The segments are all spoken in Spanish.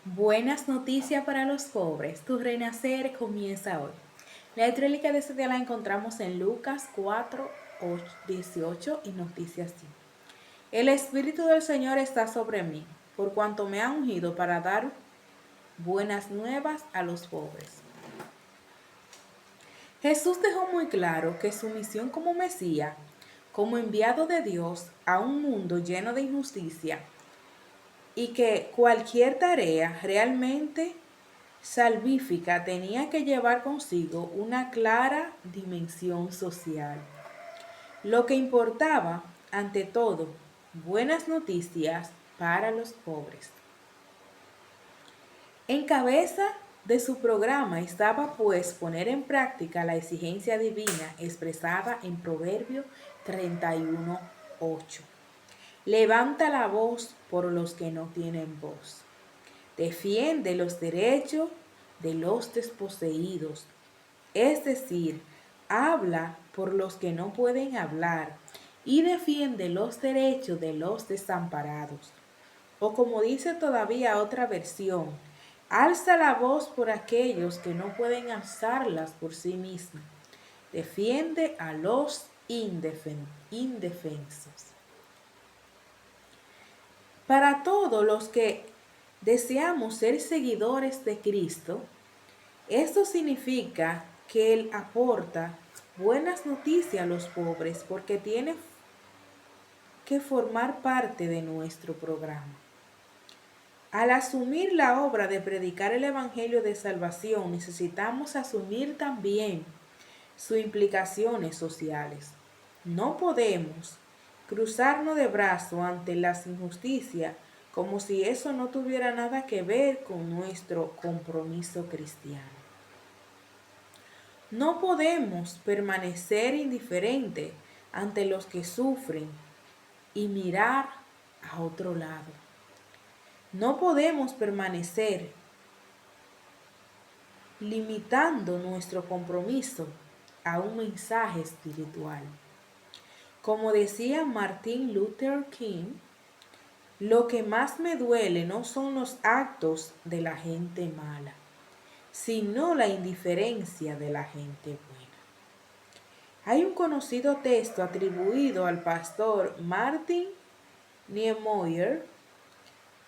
Buenas noticias para los pobres. Tu renacer comienza hoy. La lectura de este día la encontramos en Lucas 4:18 y nos dice así. El Espíritu del Señor está sobre mí, por cuanto me ha ungido para dar buenas nuevas a los pobres. Jesús dejó muy claro que su misión como Mesías, como enviado de Dios a un mundo lleno de injusticia, y que cualquier tarea realmente salvífica tenía que llevar consigo una clara dimensión social. Lo que importaba, ante todo, buenas noticias para los pobres. En cabeza de su programa estaba pues poner en práctica la exigencia divina expresada en Proverbio 31:8. Levanta la voz por los que no tienen voz. Defiende los derechos de los desposeídos, es decir, habla por los que no pueden hablar y defiende los derechos de los desamparados. O como dice todavía otra versión, alza la voz por aquellos que no pueden alzarlas por sí mismos. Defiende a los indefensos. Para todos los que deseamos ser seguidores de Cristo, esto significa que Él aporta buenas noticias a los pobres porque tiene que formar parte de nuestro programa. Al asumir la obra de predicar el Evangelio de Salvación, necesitamos asumir también sus implicaciones sociales. No podemos cruzarnos de brazos ante las injusticias como si eso no tuviera nada que ver con nuestro compromiso cristiano. No podemos permanecer indiferentes ante los que sufren y mirar a otro lado. No podemos permanecer limitando nuestro compromiso a un mensaje espiritual. Como decía Martin Luther King, lo que más me duele no son los actos de la gente mala, sino la indiferencia de la gente buena. Hay un conocido texto atribuido al pastor Martin Niemöller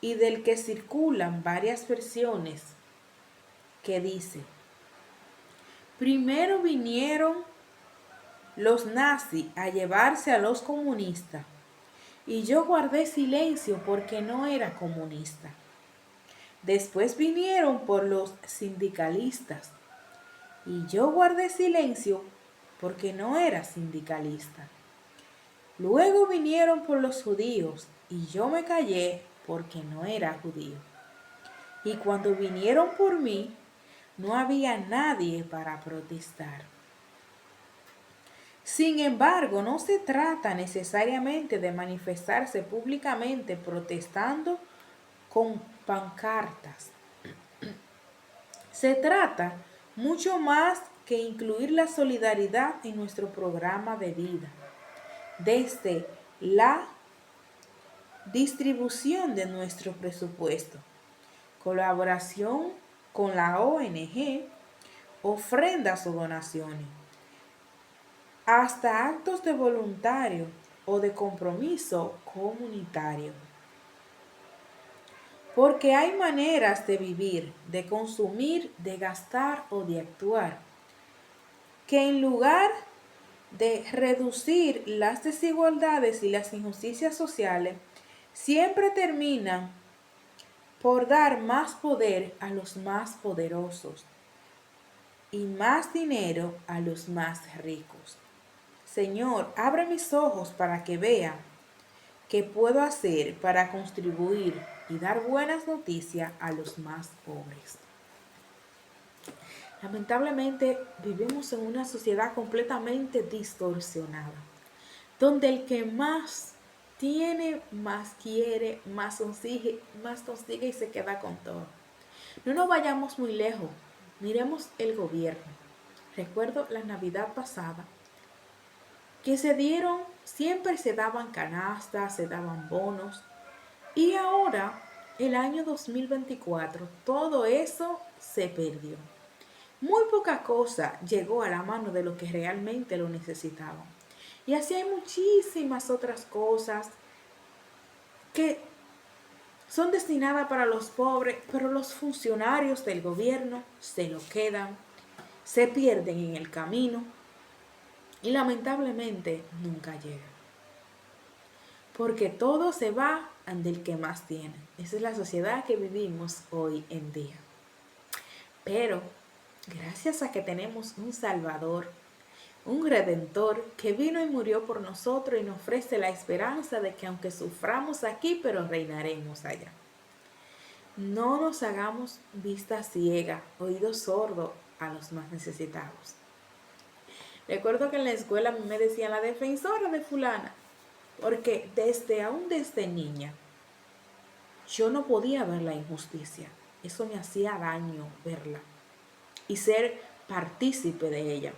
y del que circulan varias versiones que dice: primero vinieron los nazis a llevarse a los comunistas y yo guardé silencio porque no era comunista. Después vinieron por los sindicalistas y yo guardé silencio porque no era sindicalista. Luego vinieron por los judíos y yo me callé porque no era judío. Y cuando vinieron por mí, no había nadie para protestar. Sin embargo, no se trata necesariamente de manifestarse públicamente protestando con pancartas. Se trata mucho más que incluir la solidaridad en nuestro programa de vida, desde la distribución de nuestro presupuesto, colaboración con la ONG, ofrendas o donaciones, hasta actos de voluntario o de compromiso comunitario. Porque hay maneras de vivir, de consumir, de gastar o de actuar, que en lugar de reducir las desigualdades y las injusticias sociales, siempre terminan por dar más poder a los más poderosos y más dinero a los más ricos. Señor, abre mis ojos para que vea qué puedo hacer para contribuir y dar buenas noticias a los más pobres. Lamentablemente vivimos en una sociedad completamente distorsionada, donde el que más tiene, más quiere, más consigue y se queda con todo. No nos vayamos muy lejos, miremos el gobierno. Recuerdo la Navidad pasada que siempre se daban canastas, se daban bonos, y ahora el año 2024 todo eso se perdió. Muy poca cosa llegó a la mano de lo que realmente lo necesitaban. Y así hay muchísimas otras cosas que son destinadas para los pobres, pero los funcionarios del gobierno se lo quedan, se pierden en el camino y lamentablemente nunca llegan. Porque todo se va ante el que más tiene. Esa es la sociedad que vivimos hoy en día. Pero gracias a que tenemos un Salvador, un Redentor que vino y murió por nosotros y nos ofrece la esperanza de que aunque suframos aquí, pero reinaremos allá. No nos hagamos vista ciega, oído sordo a los más necesitados. Recuerdo que en la escuela a mí me decían la defensora de fulana, porque aún desde niña, yo no podía ver la injusticia. Eso me hacía daño verla y ser partícipe de ella.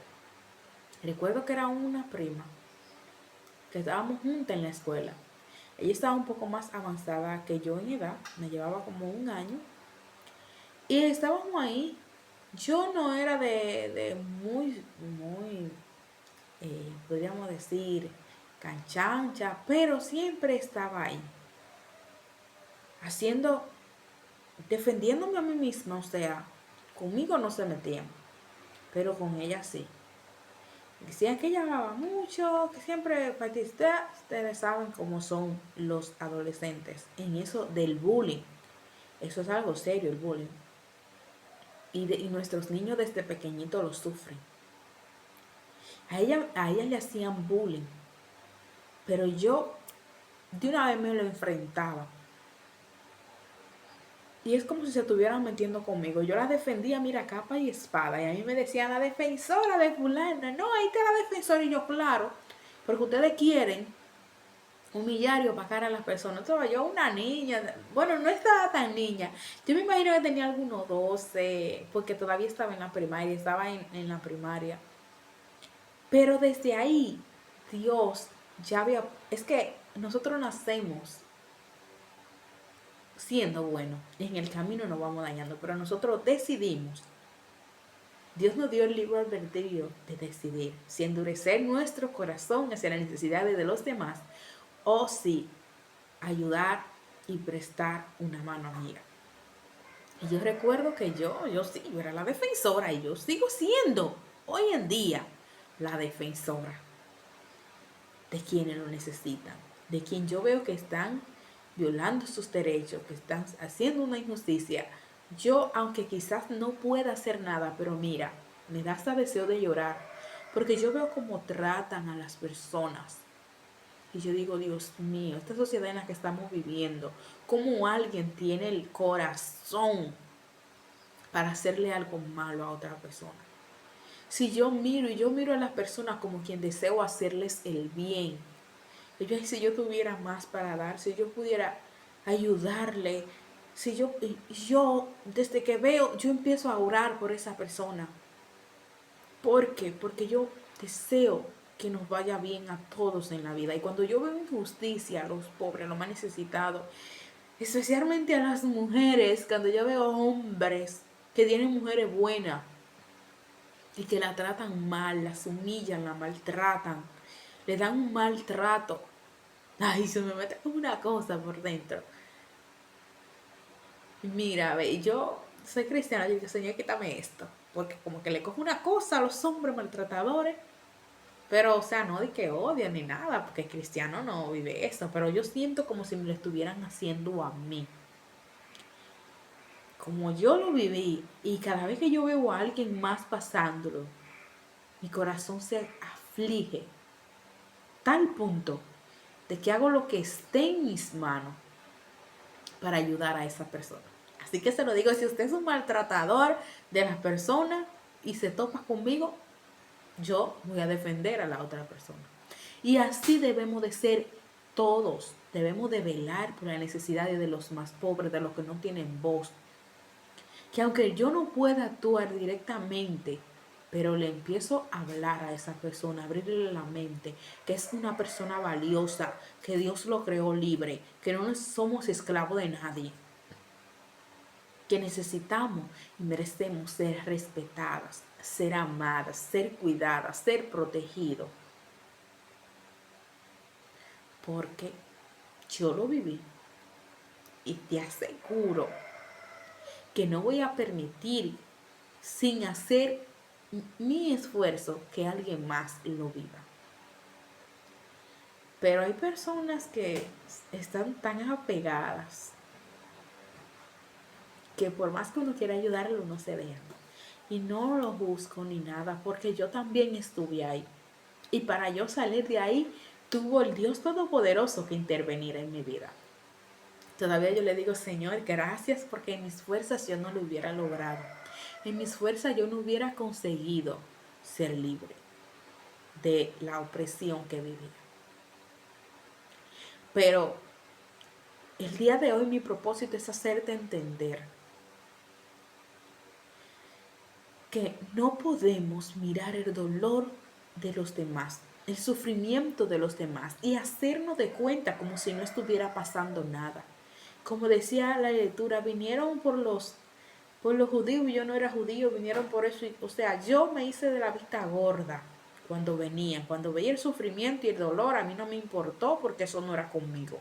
Recuerdo que era una prima, que estábamos juntas en la escuela. Ella estaba un poco más avanzada que yo en edad, me llevaba como un año. Y estábamos ahí. Yo no era de muy, podríamos decir, canchancha, pero siempre estaba ahí, haciendo, defendiéndome a mí misma, o sea, conmigo no se metían, pero con ella sí. Decían que ella hablaba mucho, que siempre participaba. Ustedes saben cómo son los adolescentes en eso del bullying. Eso es algo serio, el bullying. Y nuestros niños desde pequeñitos lo sufren. A ella le hacían bullying, pero yo de una vez me lo enfrentaba. Y es como si se estuvieran metiendo conmigo. Yo la defendía, mira, capa y espada. Y a mí me decían, la defensora de fulana. No, ahí está la defensora. Y yo, claro, porque ustedes quieren humillar y opacar a las personas. Entonces, yo una niña, bueno, no estaba tan niña. Yo me imagino que tenía algunos 12, porque todavía estaba en la primaria, estaba en la primaria. Pero desde ahí, Dios ya había, es que nosotros nacemos siendo buenos, en el camino nos vamos dañando, pero nosotros decidimos. Dios nos dio el libre albedrío de decidir si endurecer nuestro corazón hacia las necesidades de los demás o si ayudar y prestar una mano amiga. Y yo recuerdo que yo sí, yo era la defensora y yo sigo siendo hoy en día la defensora de quienes lo necesitan, de quien yo veo que están violando sus derechos, que están haciendo una injusticia. Yo, aunque quizás no pueda hacer nada, pero mira, me da hasta deseo de llorar, porque yo veo cómo tratan a las personas. Y yo digo, Dios mío, esta sociedad en la que estamos viviendo, cómo alguien tiene el corazón para hacerle algo malo a otra persona. Si yo miro a las personas como quien deseo hacerles el bien, si yo tuviera más para dar, si yo pudiera ayudarle, si yo desde que veo, yo empiezo a orar por esa persona. ¿Por qué? Porque yo deseo que nos vaya bien a todos en la vida. Y cuando yo veo injusticia a los pobres, a los más necesitados, especialmente a las mujeres, cuando yo veo hombres que tienen mujeres buenas y que la tratan mal, las humillan, la maltratan, le dan un maltrato, ay, se me mete como una cosa por dentro. Mira, ve, yo soy cristiana, yo digo, Señor, quítame esto. Porque como que le cojo una cosa a los hombres maltratadores. Pero, o sea, no de que odian ni nada, porque el cristiano no vive eso. Pero yo siento como si me lo estuvieran haciendo a mí. Como yo lo viví, y cada vez que yo veo a alguien más pasándolo, mi corazón se aflige. Tal punto de que hago lo que esté en mis manos para ayudar a esa persona. Así que se lo digo, si usted es un maltratador de las personas y se topa conmigo, yo voy a defender a la otra persona. Y así debemos de ser todos. Debemos de velar por las necesidades de los más pobres, de los que no tienen voz. Que aunque yo no pueda actuar directamente, pero le empiezo a hablar a esa persona, abrirle la mente, que es una persona valiosa, que Dios lo creó libre, que no somos esclavos de nadie. que necesitamos y merecemos ser respetadas, ser amadas, ser cuidadas, ser protegidos. Porque yo lo viví y te aseguro que no voy a permitir, sin hacer mi esfuerzo, que alguien más lo viva. Pero hay personas que están tan apegadas que por más que uno quiera ayudarlo, no se dejan. Y no lo juzgo ni nada, porque yo también estuve ahí. Y para yo salir de ahí, tuvo el Dios Todopoderoso que intervenir en mi vida. Todavía yo le digo, Señor, gracias, porque en mis fuerzas yo no lo hubiera logrado. En mis fuerzas yo no hubiera conseguido ser libre de la opresión que vivía. Pero el día de hoy mi propósito es hacerte entender que no podemos mirar el dolor de los demás, el sufrimiento de los demás y hacernos de cuenta como si no estuviera pasando nada. Como decía la lectura, vinieron por los judíos y yo no era judío, vinieron por eso. O sea, yo me hice de la vista gorda cuando venían. Cuando veía el sufrimiento y el dolor, a mí no me importó porque eso no era conmigo.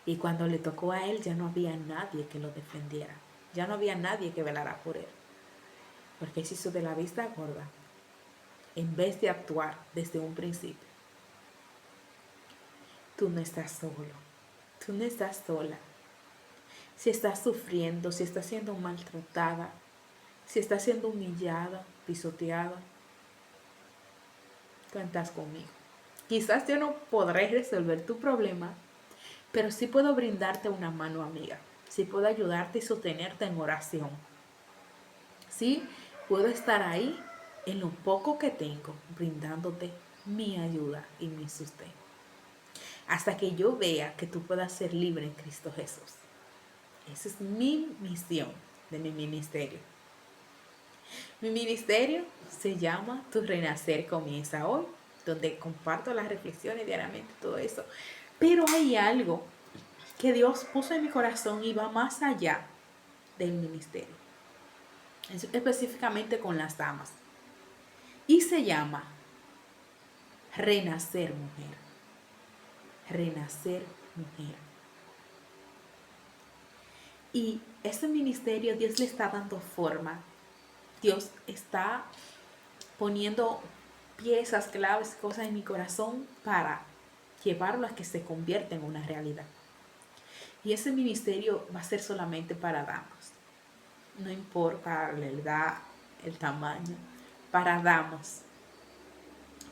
Y cuando le tocó a él, ya no había nadie que lo defendiera. Ya no había nadie que velara por él. Porque se hizo de la vista gorda en vez de actuar desde un principio. Tú no estás solo. Tú no estás sola. Si estás sufriendo, si estás siendo maltratada, si estás siendo humillada, pisoteada, cuentas conmigo. Quizás yo no podré resolver tu problema, pero sí puedo brindarte una mano amiga. Sí puedo ayudarte y sostenerte en oración. Sí puedo estar ahí en lo poco que tengo, brindándote mi ayuda y mi sustento. Hasta que yo vea que tú puedas ser libre en Cristo Jesús. Esa es mi misión de mi ministerio. Mi ministerio se llama Tu Renacer Comienza Hoy, donde comparto las reflexiones diariamente, todo eso. Pero hay algo que Dios puso en mi corazón y va más allá del ministerio, específicamente con las damas. Y se llama Renacer Mujer. Renacer Mujer. Y ese ministerio Dios le está dando forma. Dios está poniendo piezas, claves, cosas en mi corazón para llevarlo a que se convierta en una realidad. Y ese ministerio va a ser solamente para damas. No importa la edad, el tamaño. Para damas.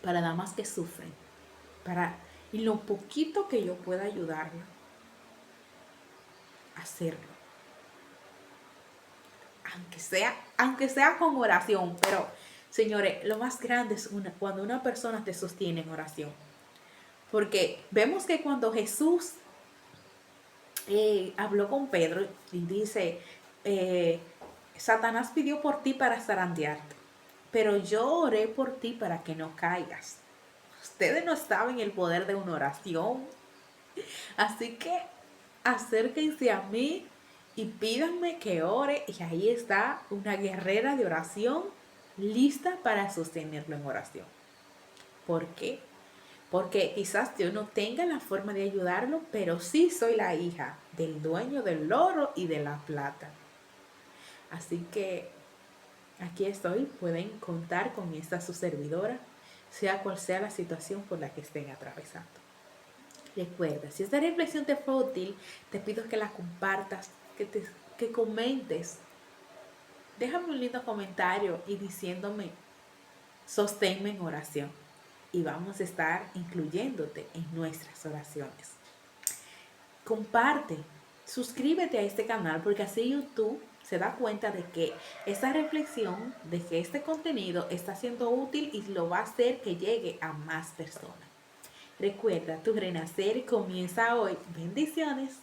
Para damas que sufren. Y lo poquito que yo pueda ayudarla, hacerlo. Aunque sea con oración, pero señores, lo más grande es cuando una persona te sostiene en oración. Porque vemos que cuando Jesús habló con Pedro y dice, Satanás pidió por ti para zarandearte, pero yo oré por ti para que no caigas. Ustedes no saben el poder de una oración. Así que acérquense a mí y pídanme que ore. Y ahí está una guerrera de oración lista para sostenerlo en oración. ¿Por qué? Porque quizás yo no tenga la forma de ayudarlo, pero sí soy la hija del dueño del oro y de la plata. Así que aquí estoy, pueden contar con esta su servidora, sea cual sea la situación por la que estén atravesando. Recuerda, si esta reflexión te fue útil, te pido que la compartas, que comentes. Déjame un lindo comentario y diciéndome, sosténme en oración. Y vamos a estar incluyéndote en nuestras oraciones. Comparte, suscríbete a este canal porque así YouTube se da cuenta de que esta reflexión, de que este contenido está siendo útil y lo va a hacer que llegue a más personas. Recuerda, tu renacer comienza hoy. Bendiciones.